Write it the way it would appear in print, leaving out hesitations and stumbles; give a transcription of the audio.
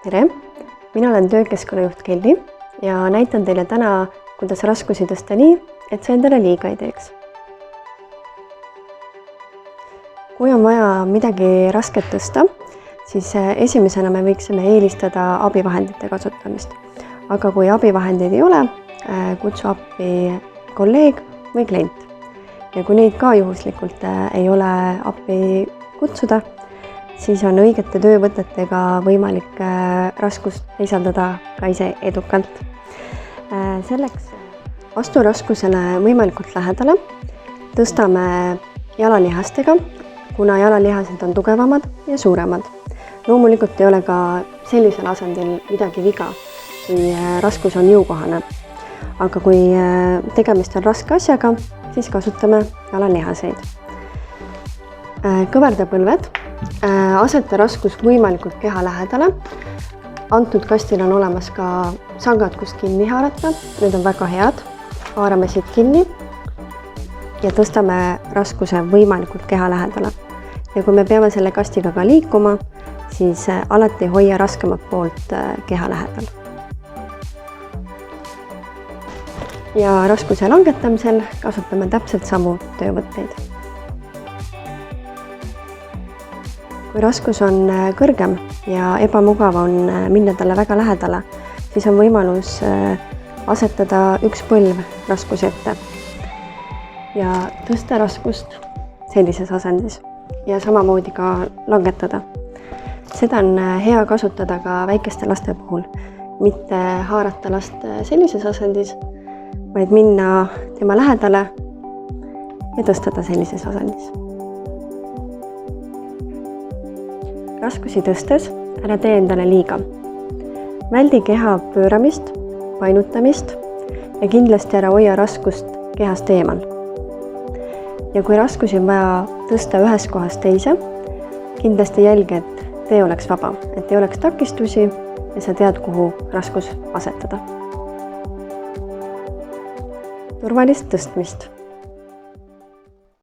Tere! Mina olen töökeskkonnajuht Kelly ja näitan teile täna, kuidas raskusi tõsta nii, et see endale liiga ei teeks. Kui on vaja midagi rasket tõsta, siis esimesena me võiksime eelistada abivahendite kasutamist. Aga kui abivahendeid ei ole, kutsu appi kolleeg või klient. Ja kui neid ka juhuslikult ei ole appi kutsuda, siis on õigete töövõtetega võimalik raskust teisaldada ka ise edukalt. Selleks astu raskusele võimalikult lähedale, tõstame jalalihastega, kuna jalalihased on tugevamad ja suuremad. Loomulikult ei ole ka sellisel asendil midagi viga, kui raskus on jõukohane. Aga kui tegemist on raske asjaga, siis kasutame jalalihaseid. Kõverda põlved, aseta raskus võimalikult keha lähedale. Antud kastil on olemas ka sangad, kus kinni haarata. Need on väga head. Haarame siit kinni ja tõstame raskuse võimalikult keha lähedale. Ja kui me peame selle kastiga ka liikuma, siis alati hoia raskemat poolt keha lähedal. Ja raskuse langetamisel kasutame täpselt samu töövõtteid. Kui raskus on kõrgem ja ebamugav on minna talle väga lähedale, siis on võimalus asetada üks põlv raskuse ette ja tõsta raskust sellises asendis ja samamoodi ka langetada. Seda on hea kasutada ka väikeste laste puhul, mitte haarata last sellises asendis, vaid minna tema lähedale ja tõsta ta sellises asendis. Raskusi tõstes ära tee endale liiga. Väldi keha pööramist, painutamist ja kindlasti ära hoia raskust kehast eemal. Ja kui raskusi on vaja tõsta ühest kohast teise, kindlasti jälgi, et tee oleks vaba, et ei oleks takistusi ja sa tead, kuhu raskus asetada. Turvalist tõstmist.